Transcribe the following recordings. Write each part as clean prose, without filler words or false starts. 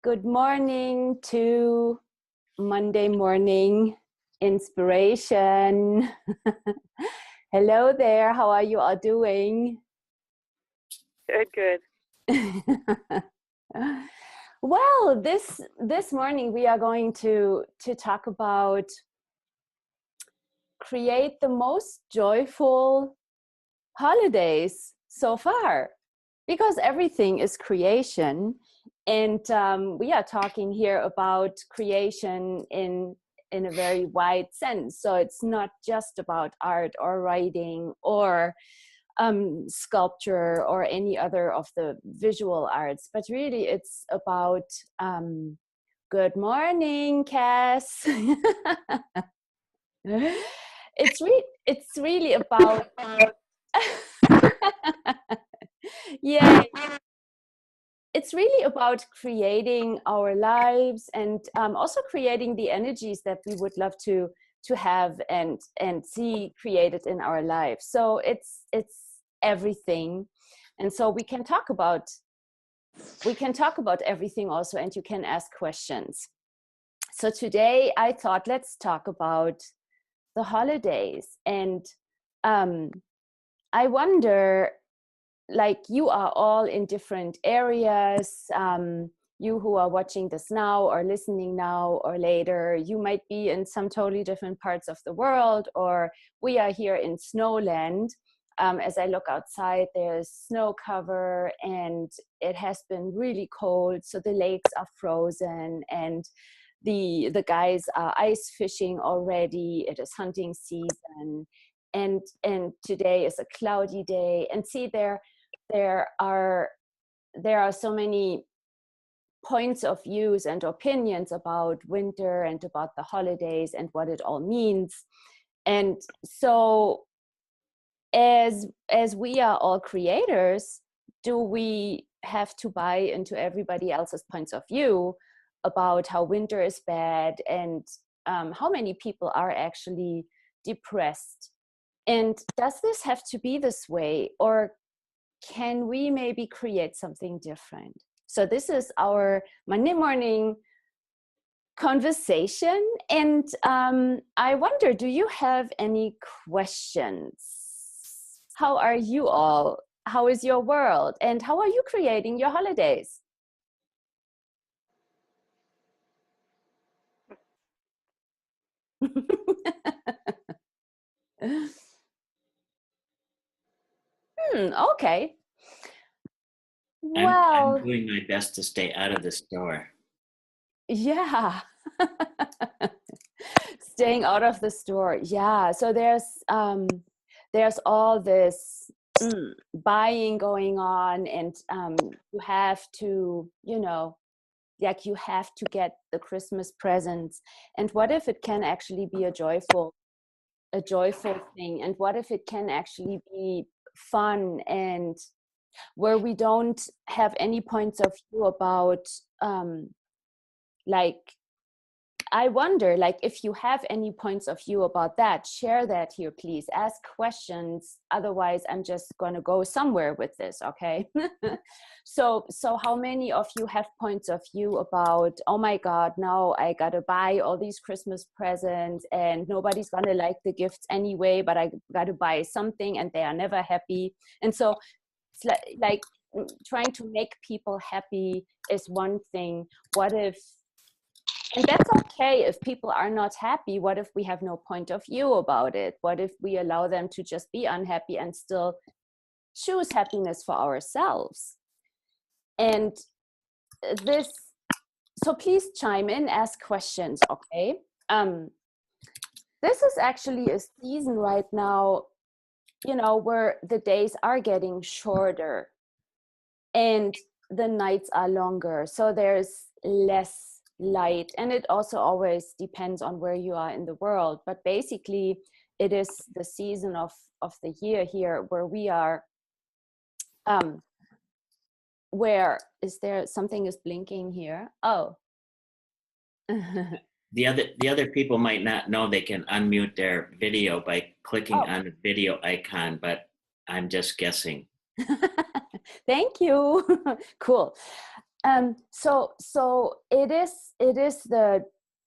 Good morning to Monday morning inspiration. Hello there, how are you all doing? Good. Well, this morning we are going to talk about create the most joyful holidays so far, because everything is creation. And we are talking here about creation in a very wide sense. So it's not just about art or writing or sculpture or any other of the visual arts, but really it's about good morning, Cass. It's really about yeah, it's really about creating our lives and also creating the energies that we would love to have and see created in our lives. So it's everything, and so we can talk about everything also, and you can ask questions. So today I thought, let's talk about the holidays. And I wonder, like, you are all in different areas. You who are watching this now or listening now or later, you might be in some totally different parts of the world, or we are here in Snowland. As I look outside, there's snow cover and it has been really cold. So the lakes are frozen and the guys are ice fishing already. It is hunting season. And today is a cloudy day. And see, there are so many points of views and opinions about winter and about the holidays and what it all means. And so as we are all creators, do we have to buy into everybody else's points of view about how winter is bad and how many people are actually depressed? And does this have to be this way, or can we maybe create something different? So this is our Monday morning conversation. And I wonder, do you have any questions? How are you all? How is your world? And how are you creating your holidays? Okay. I'm Well, doing my best to stay out of the store. yeah. Staying out of the store. Yeah. So there's all this buying going on, and you have to, like, you have to get the Christmas presents. And what if it can actually be a joyful thing? And what if it can actually be fun, and where we don't have any points of view about like, I wonder, like, if you have any points of view about that, share that here, please. Ask questions. Otherwise, I'm just going to go somewhere with this, okay? So how many of you have points of view about, oh my God, now I got to buy all these Christmas presents and nobody's going to like the gifts anyway, but I got to buy something and they are never happy. And so it's like trying to make people happy is one thing. What if, and that's okay if people are not happy. What if we have no point of view about it? What if we allow them to just be unhappy and still choose happiness for ourselves? And this, so please chime in, ask questions, okay? This is actually a season right now, where the days are getting shorter and the nights are longer. So there's less light, and it also always depends on where you are in the world, but basically it is the season of the year here where we are. Where is there something is blinking here? Oh. The other people might not know they can unmute their video by clicking on the video icon, but I'm just guessing. Thank you. Cool. So it is the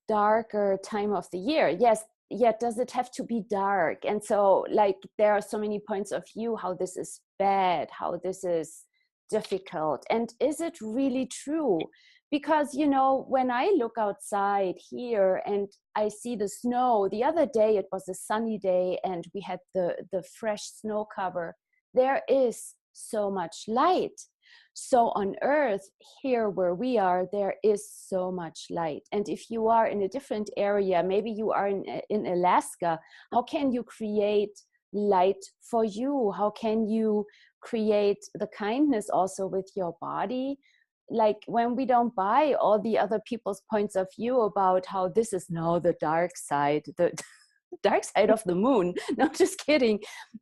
darker time of the year. Yes, yet does it have to be dark? And so like there are so many points of view how this is bad, how this is difficult, and is it really true? Because when I look outside here and I see the snow, the other day it was a sunny day and we had the fresh snow cover. There is so much light. So on Earth, here where we are, there is so much light. And if you are in a different area, maybe you are in Alaska, how can you create light for you? How can you create the kindness also with your body? Like when we don't buy all the other people's points of view about how this is now the dark side, the dark side of the moon, no, just kidding,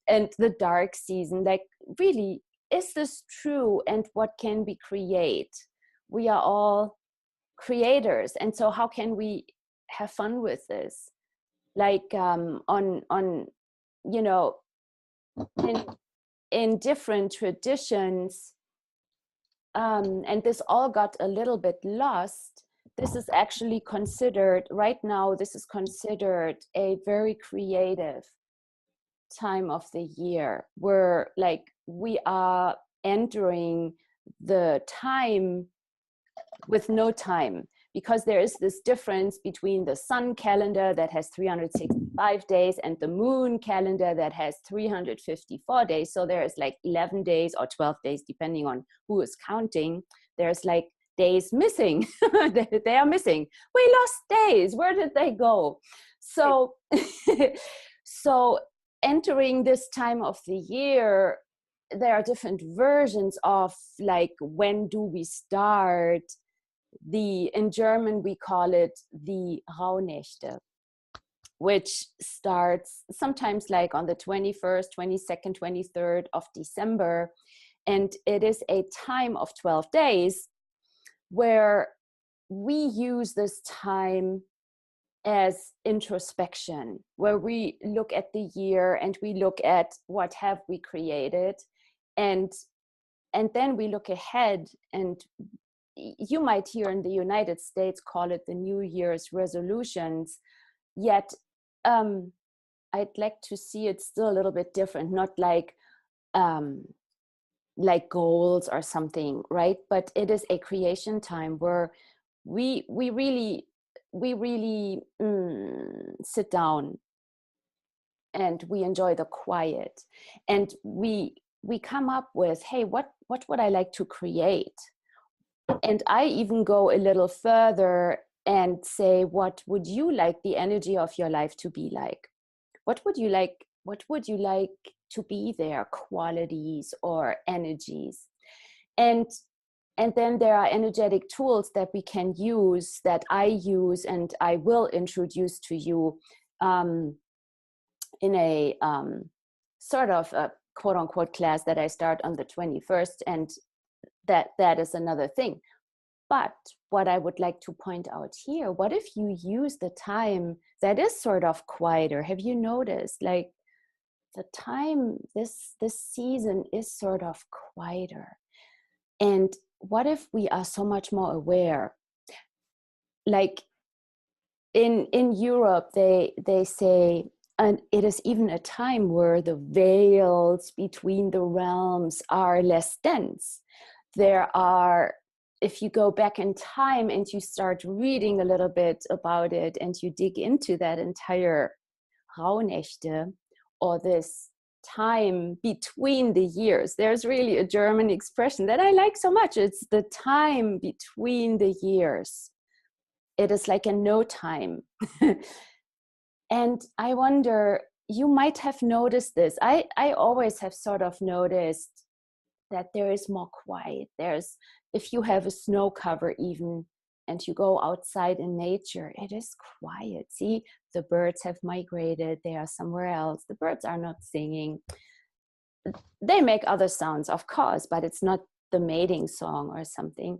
and the dark season, like really, is this true? And what can we create? We are all creators, and so how can we have fun with this? Like on you know in different traditions, and this all got a little bit lost. This is actually considered right now, this is considered a very creative time of the year, where like we are entering the time with no time, because there is this difference between the sun calendar that has 365 days and the moon calendar that has 354 days. So there is like 11 days or 12 days, depending on who is counting. There's like days missing. They are missing. We lost days. Where did they go? So so entering this time of the year, there are different versions of like, when do we start? In German, we call it the Rauhnächte, which starts sometimes like on the 21st, 22nd, 23rd of December. And it is a time of 12 days where we use this time as introspection, where we look at the year and we look at what have we created, and then we look ahead. And you might here in the United States call it the New Year's resolutions, yet I'd like to see it still a little bit different, not like goals or something, right? But it is a creation time where we really sit down and we enjoy the quiet, and we come up with, hey, what would I like to create? And I even go a little further and say, what would you like the energy of your life to be like? What would you like to be there, qualities or energies? And then there are energetic tools that we can use, that I use and I will introduce to you in a sort of a quote unquote class that I start on the 21st. And that is another thing. But what I would like to point out here, what if you use the time that is sort of quieter? Have you noticed, like, the time this season is sort of quieter? And what if we are so much more aware? Like in Europe, they say, and it is even a time where the veils between the realms are less dense. There are, if you go back in time and you start reading a little bit about it and you dig into that entire Rauhnächte, or this time between the years, there's really a German expression that I like so much. It's the time between the years. It is like a no time. And I wonder, you might have noticed this. I always have sort of noticed that there is more quiet. There's, if you have a snow cover even, and you go outside in nature, it is quiet. See, the birds have migrated. They are somewhere else. The birds are not singing. They make other sounds, of course, but it's not the mating song or something.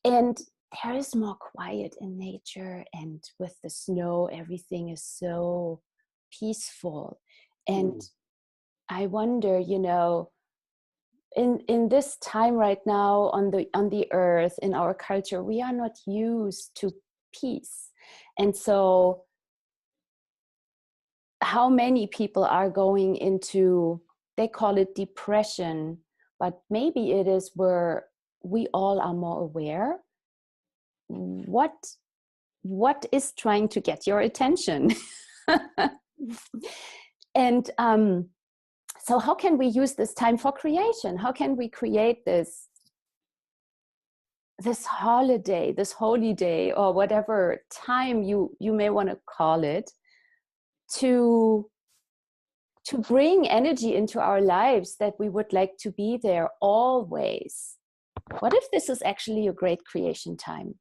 And there is more quiet in nature. And with the snow, everything is so peaceful. And I wonder, in this time right now on the earth, in our culture, we are not used to peace. And so how many people are going into, they call it depression, but maybe it is where we all are more aware what is trying to get your attention. And so how can we use this time for creation? How can we create this holiday, this holy day, or whatever time you may want to call it, to bring energy into our lives that we would like to be there always? What if this is actually a great creation time?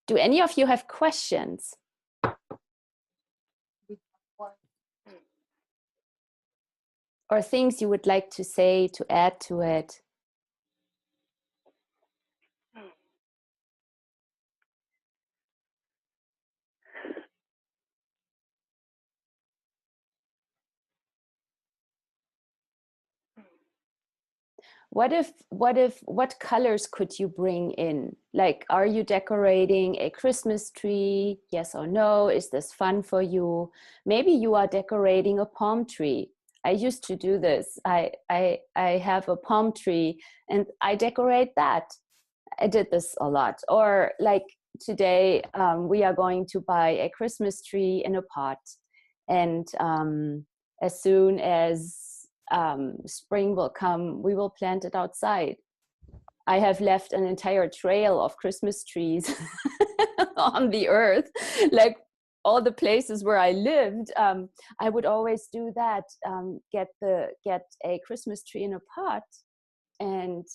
Do any of you have questions? Or things you would like to say, to add to it? What colors could you bring in? Like, are you decorating a Christmas tree? Yes or no? Is this fun for you? Maybe you are decorating a palm tree. I used to do this. I have a palm tree and I decorate that. I did this a lot. Or like today, we are going to buy a Christmas tree in a pot. And as soon as spring will come, we will plant it outside. I have left an entire trail of Christmas trees on the earth, like all the places where I lived. I would always do that, get a Christmas tree in a pot, and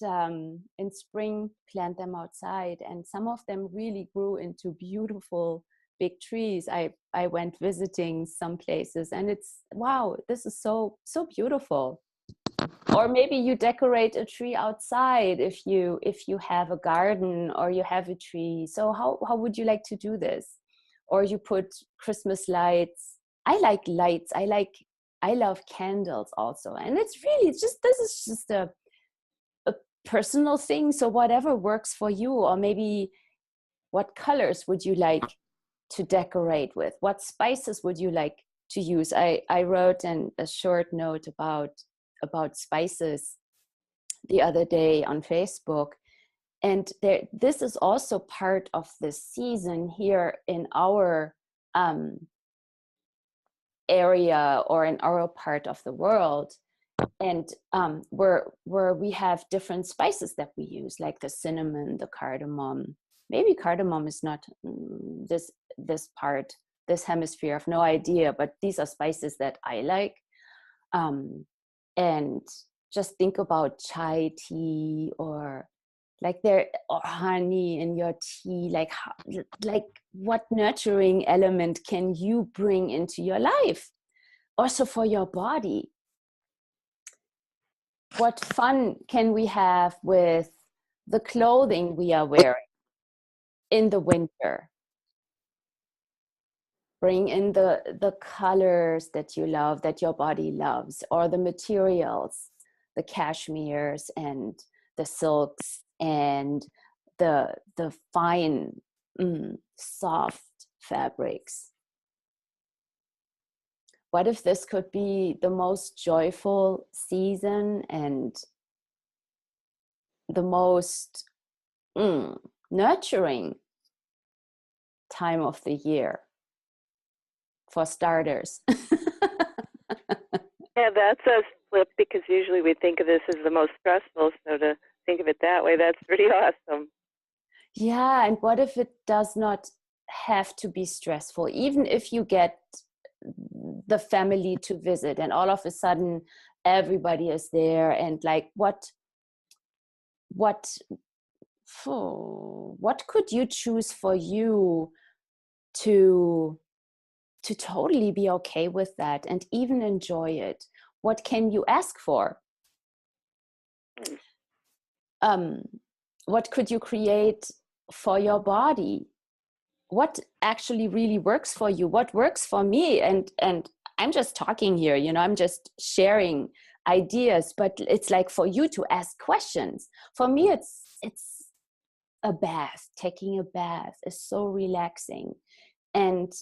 in spring plant them outside. And some of them really grew into beautiful big trees. I went visiting some places and it's, wow, this is so beautiful. Or maybe you decorate a tree outside if you have a garden or you have a tree. So how would you like to do this? Or you put Christmas lights. I like lights. I love candles also. And it's just, this is just a personal thing. So whatever works for you. Or maybe what colors would you like to decorate with? What spices would you like to use? I wrote a short note about spices the other day on Facebook. And this is also part of the season here in our area or in our part of the world. And where we have different spices that we use, like the cinnamon, the cardamom. Maybe cardamom is not this hemisphere, I have no idea, but these are spices that I like. And just think about chai tea or honey in your tea. Like what nurturing element can you bring into your life? Also for your body. What fun can we have with the clothing we are wearing in the winter? Bring in the colors that you love, that your body loves, or the materials, the cashmeres and the silks and the fine, soft fabrics. What if this could be the most joyful season and the most nurturing time of the year? For starters. Yeah, that's a flip, because usually we think of this as the most stressful. So to think of it that way, that's pretty awesome. Yeah, and what if it does not have to be stressful? Even if you get the family to visit and all of a sudden everybody is there, and like what could you choose for you to totally be okay with that and even enjoy it? What can you ask for? What could you create for your body? What actually really works for you? What works for me? And I'm just talking here, you know, I'm just sharing ideas, but it's like for you to ask questions. For me, it's a bath. Taking a bath is so relaxing. And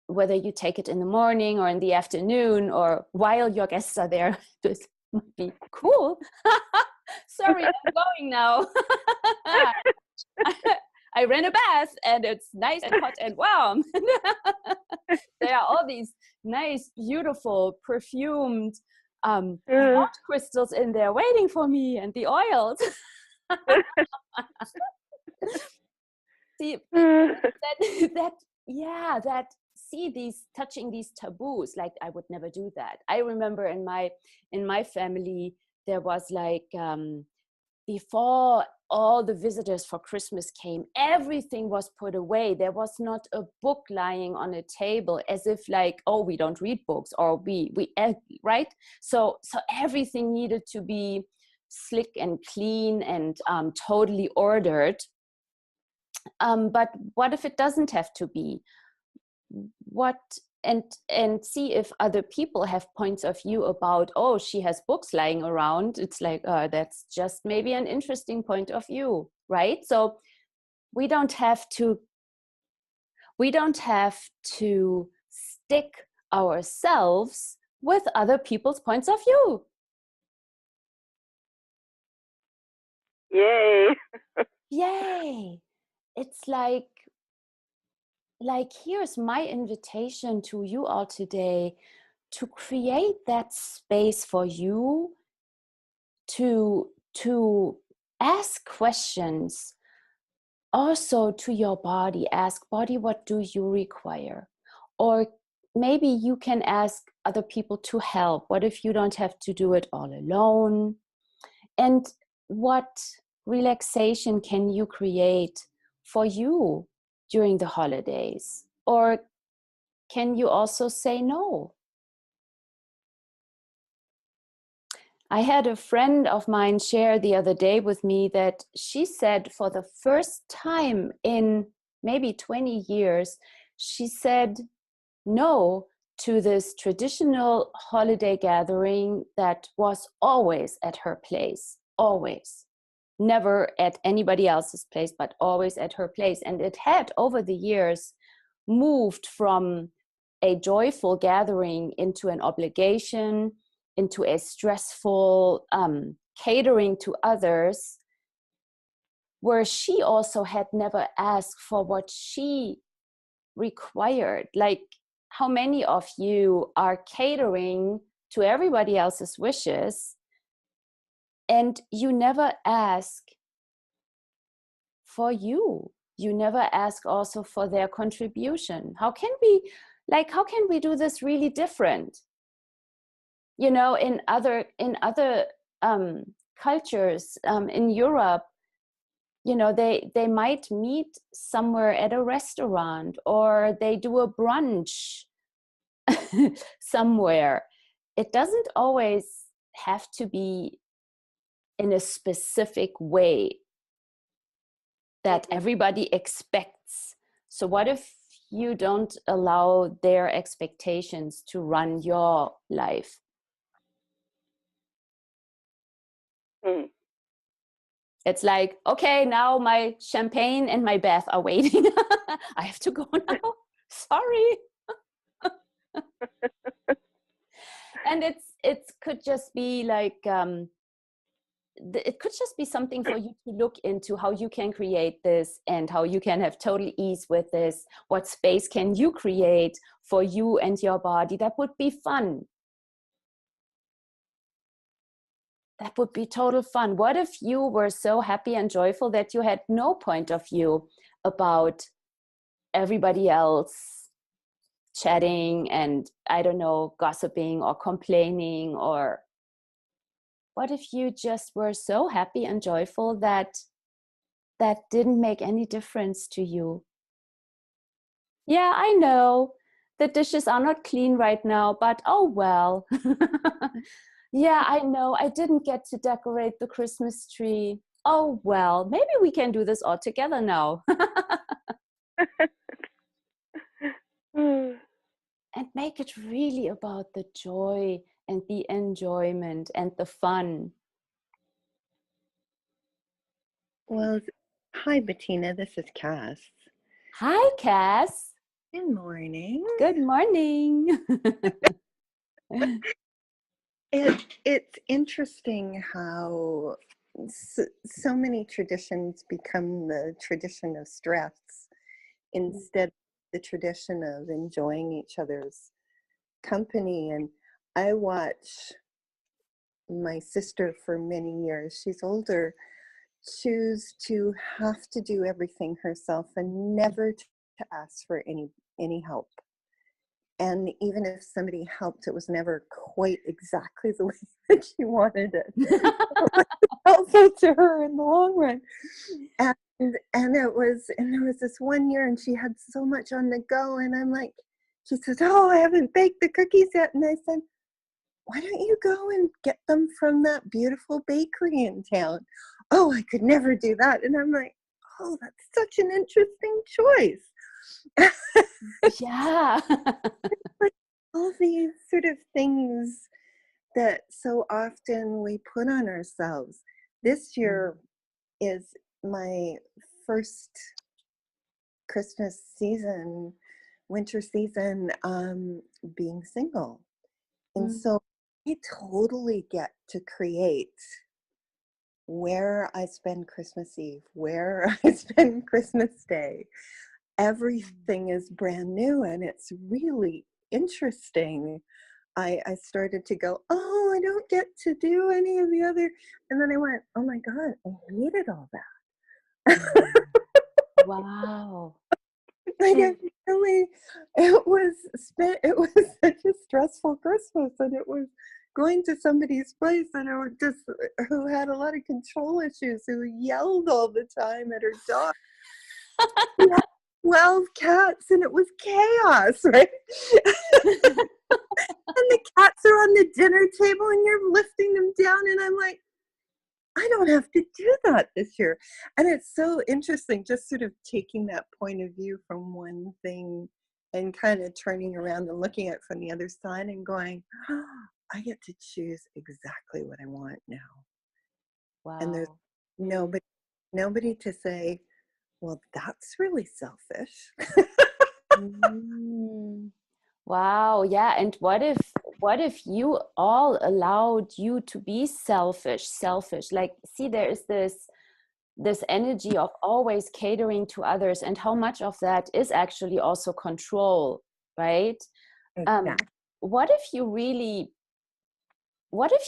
whether you take it in the morning or in the afternoon or while your guests are there, this might be cool. Sorry, I'm going now. I ran a bath and it's nice and hot and warm. There are all these nice, beautiful, perfumed salt crystals in there waiting for me, and the oils. See, touching these taboos, like I would never do that. I remember in my family, there was like, before all the visitors for Christmas came, everything was put away. There was not a book lying on a table, as if like, oh, we don't read books, or we right? So everything needed to be slick and clean and totally ordered. But what if it doesn't have to be? And see if other people have points of view about, oh, she has books lying around. It's like, that's just maybe an interesting point of view, right? So we don't have to stick ourselves with other people's points of view. Yay. Yay. It's like here's my invitation to you all today, to create that space for you to ask questions, also to your body. Ask, body, what do you require? Or maybe you can ask other people to help. What if you don't have to do it all alone? And what relaxation can you create for you during the holidays? Or can you also say no? I had a friend of mine share the other day with me that she said for the first time in maybe 20 years, she said no to this traditional holiday gathering that was always at her place, always. Never at anybody else's place, but always at her place. And it had, over the years, moved from a joyful gathering into an obligation, into a stressful catering to others, where she also had never asked for what she required. Like, how many of you are catering to everybody else's wishes, and you never ask for you? You never ask also for their contribution. How can we do this really different? You know, in other cultures, in Europe, you know, they might meet somewhere at a restaurant, or they do a brunch somewhere. It doesn't always have to be in a specific way that everybody expects. So what if you don't allow their expectations to run your life? It's like, okay, now my champagne and my bath are waiting. I have to go now. Sorry. And it could just be like, it could just be something for you to look into, how you can create this and how you can have total ease with this. What space can you create for you and your body? That would be fun. That would be total fun. What if you were so happy and joyful that you had no point of view about everybody else chatting and, I don't know, gossiping or complaining? Or what if you just were so happy and joyful that that didn't make any difference to you? Yeah, I know the dishes are not clean right now, but oh well. Yeah, I know I didn't get to decorate the Christmas tree. Oh well, maybe we can do this all together now. and make it really about the joy and the enjoyment and the fun. Well, hi, Bettina. This is Cass. Hi, Cass. Good morning. Good morning. It's interesting how so many traditions become the tradition of stress instead of the tradition of enjoying each other's company. And I watch my sister for many years, she's older, choose to have to do everything herself and never to ask for any help. And even if somebody helped, it was never quite exactly the way that she wanted it. It was helpful to her in the long run. And there was this one year, and she had so much on the go, and I'm like, she says, "Oh, I haven't baked the cookies yet." And I said, "Why don't you go and get them from that beautiful bakery in town?" "Oh, I could never do that." And I'm like, "Oh, that's such an interesting choice." Yeah. Like all these sort of things that so often we put on ourselves. This year is my first Christmas season, winter season, being single. And so I totally get to create where I spend Christmas Eve, where I spend Christmas Day. Everything is brand new, and it's really interesting. I started to go, "Oh, I don't get to do any of the other," and then I went, "Oh my God, I hated all that." Wow. Like it was such a stressful Christmas, and it was going to somebody's place, and it was just who had a lot of control issues, who yelled all the time at her dog. She had 12 cats, and it was chaos, right? And the cats are on the dinner table, and you're lifting them down, and I'm like, I don't have to do that this year. And it's so interesting, just sort of taking that point of view from one thing and kind of turning around and looking at it from the other side and going, "Oh, I get to choose exactly what I want now." And there's Wow. nobody to say, "Well, that's really selfish." Wow. Yeah. And what if you all allowed you to be selfish? Like, see, there is this energy of always catering to others, and how much of that is actually also control, right? Exactly. What if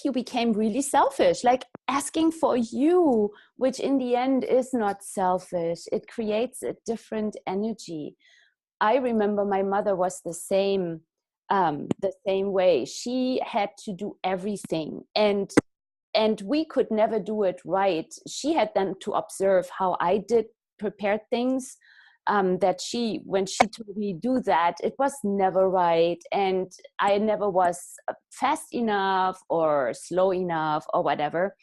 you became really selfish, like asking for you, which in the end is not selfish? It creates a different energy. I remember my mother was the same way. She had to do everything, and we could never do it right. She had then to observe how I did prepare things, that when she told me do that, it was never right, and I never was fast enough or slow enough or whatever.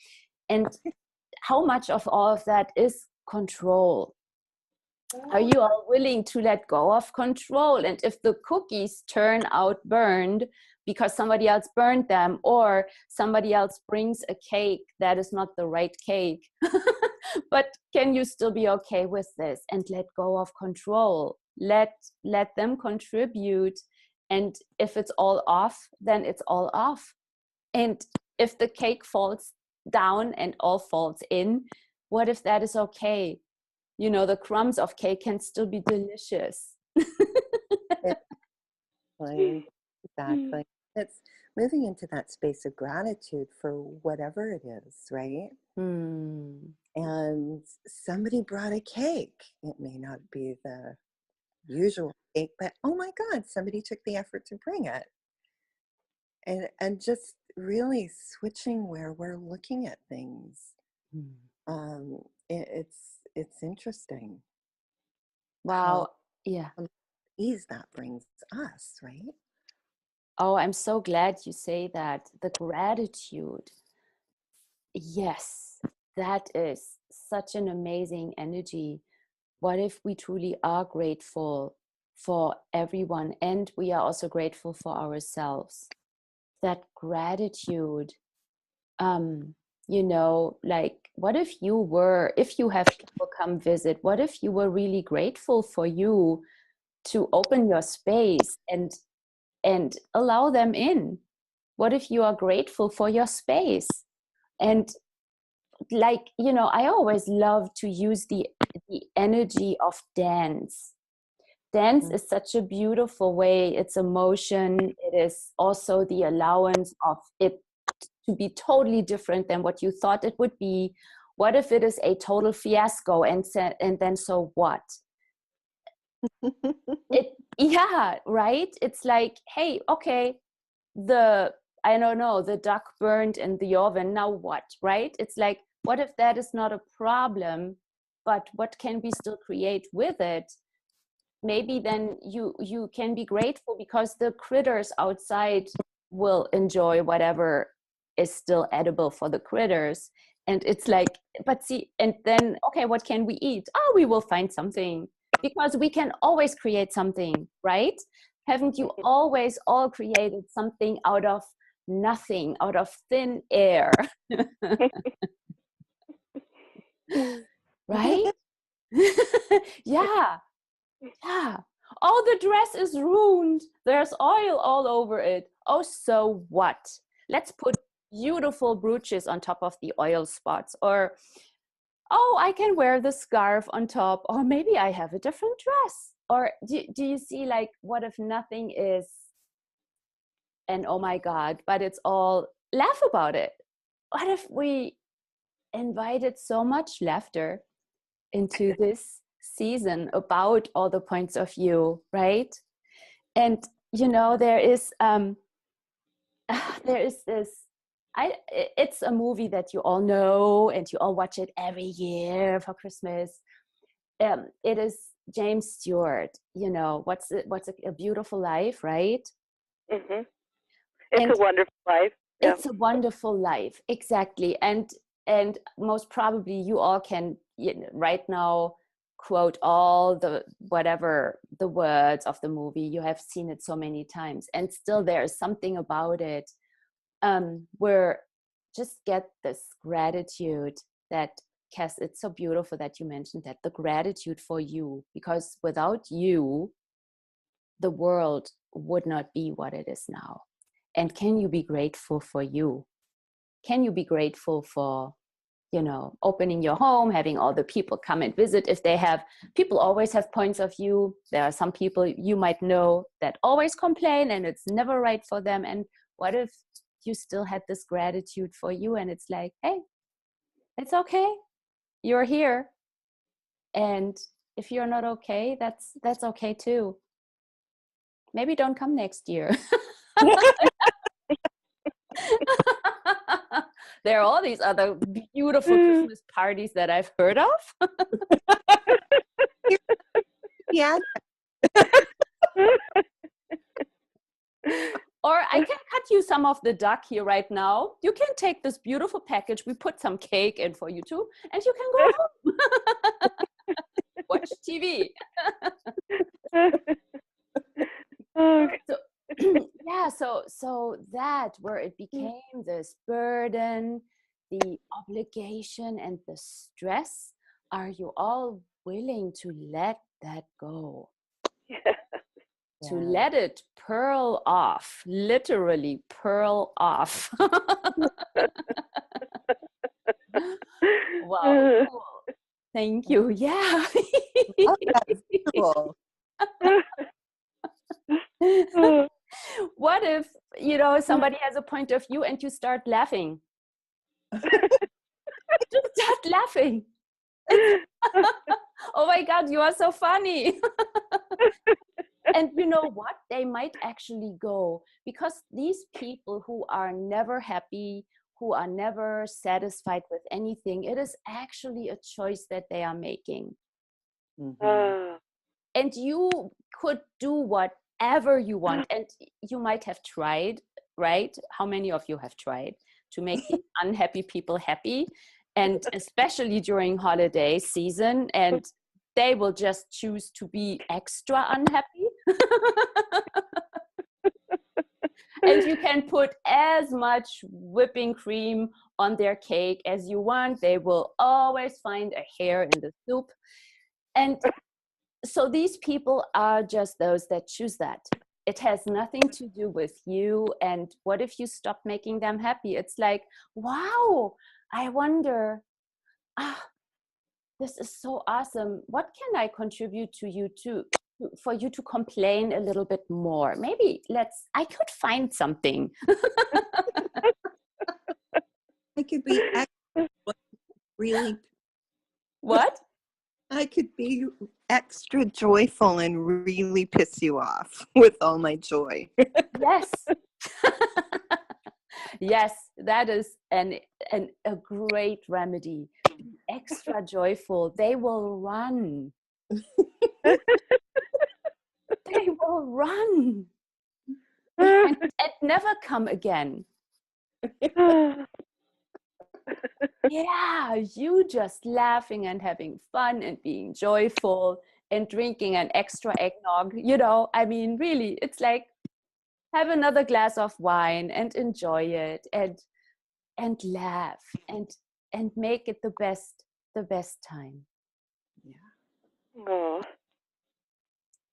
And how much of all of that is control? Are you all willing to let go of control? And if the cookies turn out burned because somebody else burned them, or somebody else brings a cake that is not the right cake, but can you still be okay with this and let go of control? Let them contribute. And if it's all off, then it's all off. And if the cake falls down and all falls in, what if that is okay? You know, the crumbs of cake can still be delicious. Exactly. It's moving into that space of gratitude for whatever it is, right? And somebody brought a cake. It may not be the usual cake, but oh my God, somebody took the effort to bring it. And just really switching where we're looking at things. It's interesting. Wow. Yeah. How ease that brings us, right? Oh, I'm so glad you say that. The gratitude. Yes, that is such an amazing energy. What if we truly are grateful for everyone, and we are also grateful for ourselves. That gratitude, you know, like, what if you have people come visit, what if you were really grateful for you to open your space and allow them in? What if you are grateful for your space? And like, you know, I always love to use the energy of dance. Dance is such a beautiful way. It's emotion. It is also the allowance of it to be totally different than what you thought it would be. What if it is a total fiasco? And then so what? Yeah, right? It's like, hey, okay, I don't know, the duck burned in the oven, now what, right? It's like, what if that is not a problem, but what can we still create with it? Maybe then you can be grateful because the critters outside will enjoy whatever is still edible for the critters. And it's like, but see, and then, okay, what can we eat? Oh, we will find something, because we can always create something, right? Haven't you always all created something out of nothing, out of thin air? Right? Yeah. Yeah. Oh, the dress is ruined. There's oil all over it. Oh, so what? Let's put beautiful brooches on top of the oil spots. Or, oh, I can wear the scarf on top. Or maybe I have a different dress. Or do you see, like, what if nothing is, and oh my God, but it's all, laugh about it. What if we invited so much laughter into this season about all the points of view, right? And you know, there is this, it's a movie that you all know and you all watch it every year for Christmas. It is James Stewart, you know, what's a Beautiful Life, right? Mm-hmm. It's a Wonderful Life. Yeah. It's a Wonderful Life, exactly. And most probably you all can, you know, right now quote all the whatever the words of the movie. You have seen it so many times, and still there is something about it where just get this gratitude that, Cass, it's so beautiful that you mentioned that, the gratitude for you, because without you the world would not be what it is now. And can you be grateful for you? Can you be grateful for, you know, opening your home, having all the people come and visit? If they have, people always have points of view. There are some people you might know that always complain and it's never right for them. And what if you still had this gratitude for you, and it's like, hey, it's okay. You're here. And if you're not okay, that's okay too. Maybe don't come next year. There are all these other beautiful Christmas parties that I've heard of. Yeah. Or I can cut you some of the duck here right now. You can take this beautiful package. We put some cake in for you too, and you can go home. Watch TV. So, yeah, so that where it became this burden, the obligation, and the stress, are you all willing to let that go? Yeah. To let it pearl off, literally pearl off. Wow, cool. Thank you. Yeah. Oh, that's cool. What if, you know, somebody has a point of view and you start laughing? Just start laughing. Oh my God, you are so funny. And you know what? They might actually go, because these people who are never happy, who are never satisfied with anything, it is actually a choice that they are making. Mm-hmm. And you could do whatever you want. And you might have tried, right? How many of you have tried to make the unhappy people happy? And especially during holiday season, and they will just choose to be extra unhappy. And you can put as much whipping cream on their cake as you want. They will always find a hair in the soup. And so these people are just those that choose that. It has nothing to do with you. And what if you stop making them happy? It's like, wow, I wonder, this is so awesome. What can I contribute to you too? For you to complain a little bit more. Maybe I could find something. I could be really, What? I could be extra joyful and really piss you off with all my joy. Yes. Yes, that is a great remedy. Be extra joyful. They will run. They will run and never come again. Yeah, you just laughing and having fun and being joyful and drinking an extra eggnog. I mean, really, it's like have another glass of wine and enjoy it and laugh and make it the best time. Yeah. Oh.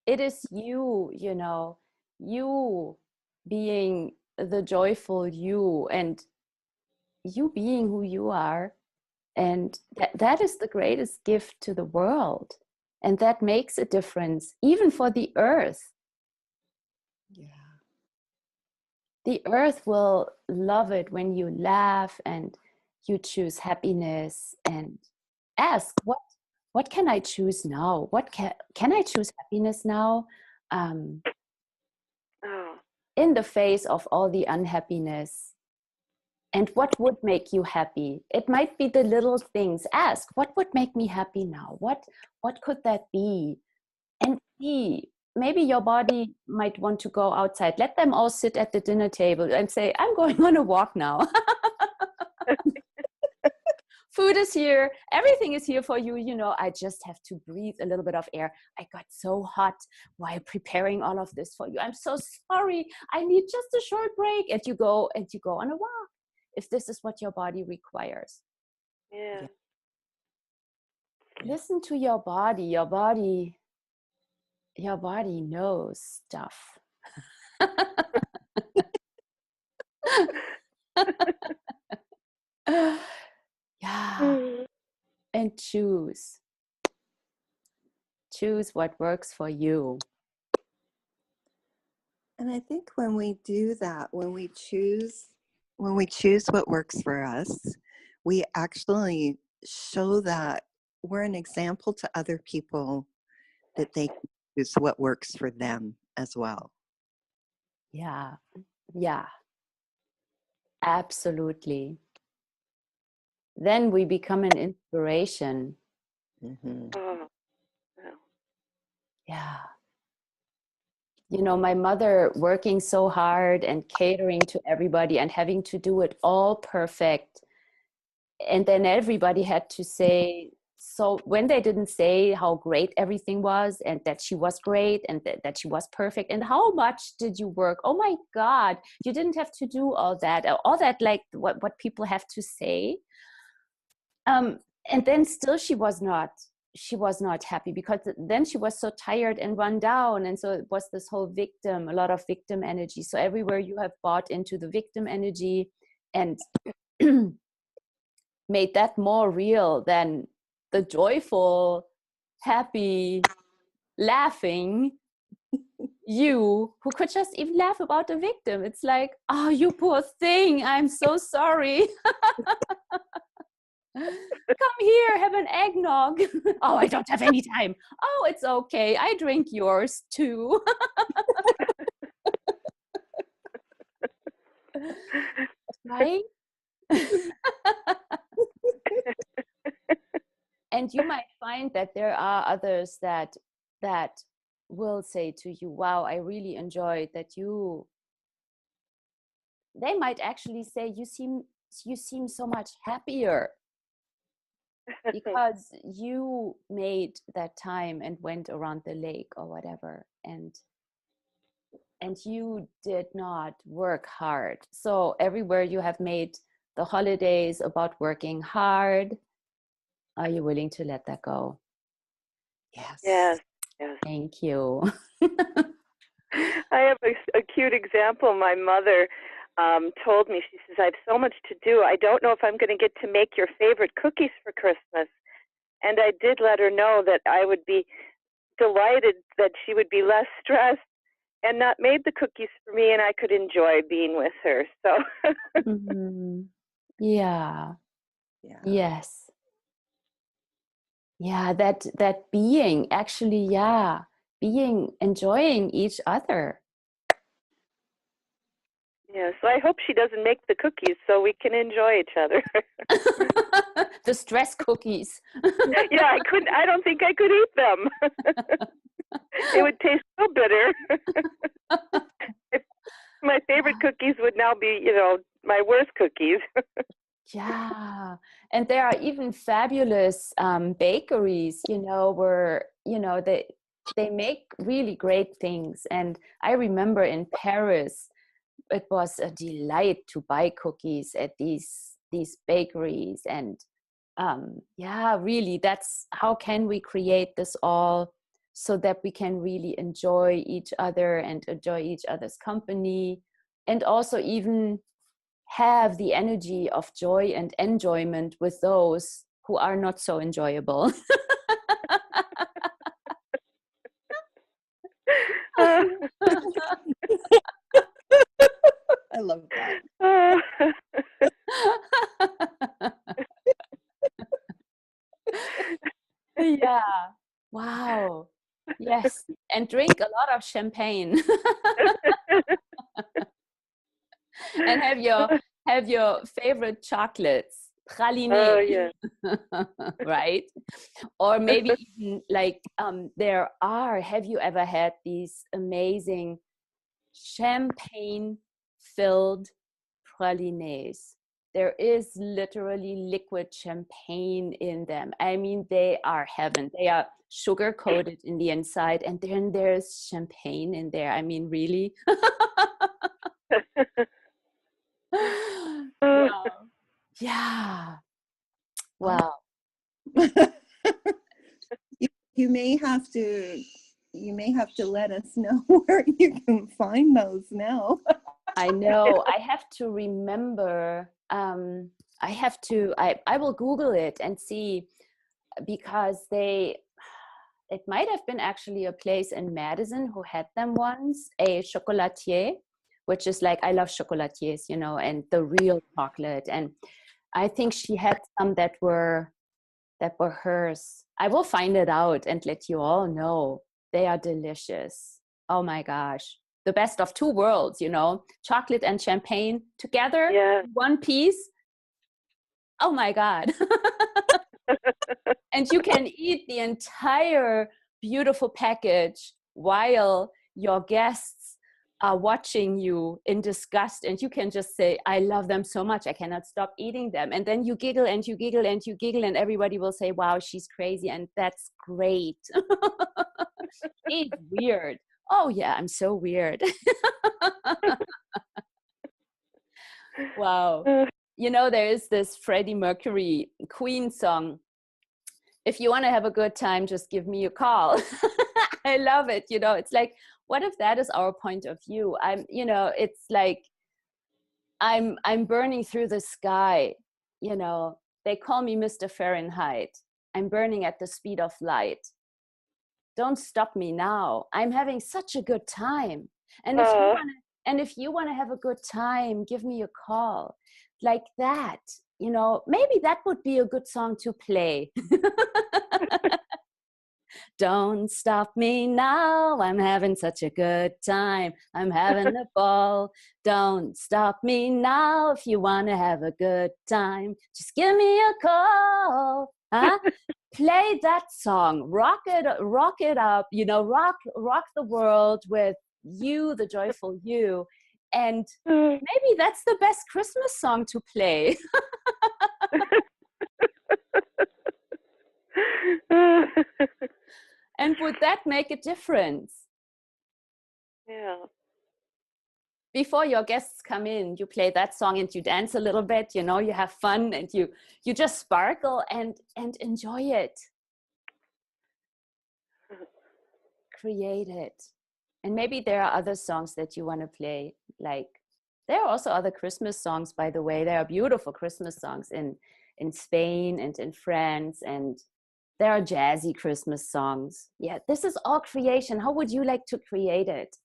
It is you, you being the joyful you and you being who you are. And that is the greatest gift to the world. And that makes a difference, even for the earth. Yeah. The earth will love it when you laugh and you choose happiness and ask, what can I choose now? What can I choose happiness now? In the face of all the unhappiness. And what would make you happy? It might be the little things. Ask, what would make me happy now? What could that be? And see, maybe your body might want to go outside. Let them all sit at the dinner table and say, I'm going on a walk now. Food is here. Everything is here for you. I just have to breathe a little bit of air. I got so hot while preparing all of this for you. I'm so sorry. I need just a short break. And you go on a walk. If this is what your body requires. Yeah. Listen to your body. Your body knows stuff. Yeah. And choose what works for you. And I think when we do that, when we choose what works for us, we actually show that we're an example to other people that they can choose what works for them as well. Yeah. Yeah. Absolutely. Then we become an inspiration. Mm-hmm. Oh. Yeah. My mother working so hard and catering to everybody and having to do it all perfect. And then everybody had to say, so when they didn't say how great everything was and that she was great and that she was perfect and how much did you work? Oh my God, you didn't have to do all that, like what people have to say. And then still she was not happy because then she was so tired and run down. And so it was this whole a lot of victim energy. So everywhere you have bought into the victim energy and made that more real than the joyful, happy, laughing you who could just even laugh about the victim. It's like, oh, you poor thing, I'm so sorry. Come here, have an eggnog. Oh, I don't have any time. Oh, it's okay. I drink yours too. Right? And you might find that there are others that will say to you, wow, I really enjoyed that you. They might actually say, you seem so much happier because you made that time and went around the lake or whatever. And and you did not work hard. So everywhere you have made the holidays about working hard, are you willing to let that go? Yes. Yes. Yes. Thank you. I have a cute example. My mother told me, she says, I have so much to do. I don't know if I'm going to get to make your favorite cookies for Christmas. And I did let her know that I would be delighted that she would be less stressed and not made the cookies for me, and I could enjoy being with her. So, Mhm. Yeah. Yeah. Yes. Yeah, that being actually, yeah, being enjoying each other. yeah. So I hope she doesn't make the cookies so we can enjoy each other. The stress cookies. Yeah, I couldn't. I don't think I could eat them. They would taste so bitter. My favorite cookies would now be, my worst cookies. Yeah, and there are even fabulous bakeries, where they make really great things. And I remember in Paris, it was a delight to buy cookies at these bakeries. And yeah, really, that's how can we create this all so that we can really enjoy each other and enjoy each other's company, and also even have the energy of joy and enjoyment with those who are not so enjoyable. I love that. Yeah. Wow. Yes. And drink a lot of champagne. And have your favorite chocolates, Oh, praline, yeah. right? Or maybe even like have you ever had these amazing champagne filled pralines? There is literally liquid champagne in them. I mean, they are heaven. They are sugar coated in the inside, and then there's champagne in there. I mean, really? Wow. Yeah. Wow. You may have to let us know where you can find those now. I know. I have to remember. I will Google it and see, because it might have been actually a place in Madison who had them once, a chocolatier, which is like, I love chocolatiers, and the real chocolate. And I think she had some that were hers. I will find it out and let you all know. They are delicious. Oh my gosh. The best of two worlds, chocolate and champagne together, Yeah. one piece. Oh my God. And you can eat the entire beautiful package while your guests are watching you in disgust, and you can just say, I love them so much, I cannot stop eating them. And then you giggle and you giggle and you giggle, and everybody will say, wow, she's crazy. And that's great. It's weird. Oh yeah, I'm so weird. Wow. There is this Freddie Mercury Queen song, if you want to have a good time, just give me a call. I love it. It's like, what if that is our point of view? It's like, I'm burning through the sky. They call me Mr. Fahrenheit. I'm burning at the speed of light. Don't stop me now. I'm having such a good time. And if you want to have a good time, give me a call. Like that. Maybe that would be a good song to play. Don't stop me now, I'm having such a good time, I'm having a ball. Don't stop me now, if you want to have a good time, just give me a call. Huh? Play that song, rock it up, rock the world with you, the joyful you. And maybe that's the best Christmas song to play. And would that make a difference? Yeah. before your guests come in, you play that song and you dance a little bit, you know, you have fun and you just sparkle and enjoy it. Create it. And maybe there are other songs that you want to play. Like, there are also other Christmas songs, by the way. There are beautiful Christmas songs in Spain and in France, and there are jazzy Christmas songs. Yeah, this is all creation. How would you like to create it?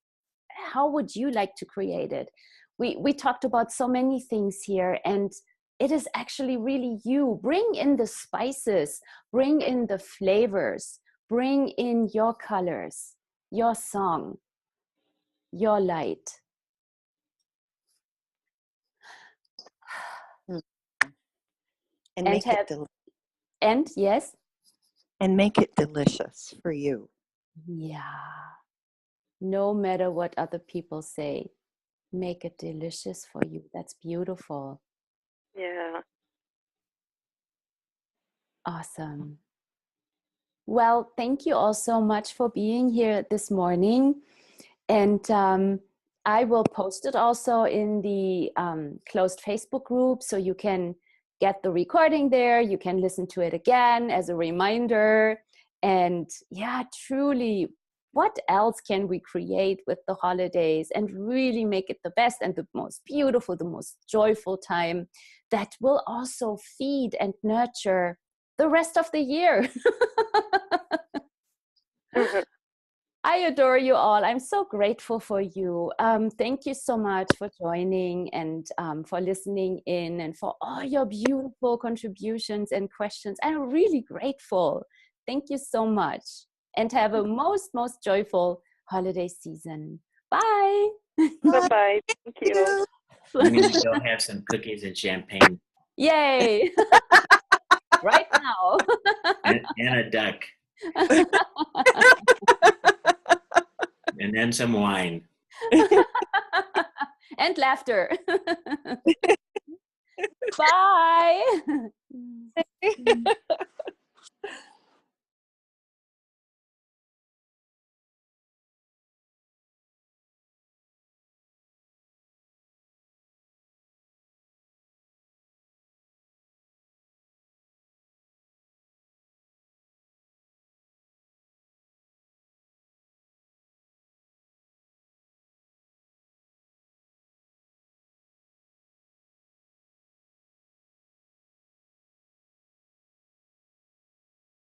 How would you like to create it? We talked about so many things here, and it is actually really you. Bring in the spices, bring in the flavors, bring in your colors, your song, your light. And make it and yes, and make it delicious for you. Yeah. No matter what other people say, make it delicious for you. That's beautiful. Yeah. Awesome. Well, thank you all so much for being here this morning. And I will post it also in the closed Facebook group, so you can get the recording there. You can listen to it again as a reminder. And yeah, truly, what else can we create with the holidays and really make it the best and the most beautiful, the most joyful time that will also feed and nurture the rest of the year? I adore you all. I'm so grateful for you. Thank you so much for joining and for listening in and for all your beautiful contributions and questions. I'm really grateful. Thank you so much. And have a most joyful holiday season. Bye. Bye-bye. Thank you. I'm going to go have some cookies and champagne. Yay. Right now. and a duck. And then some wine. And laughter. Bye.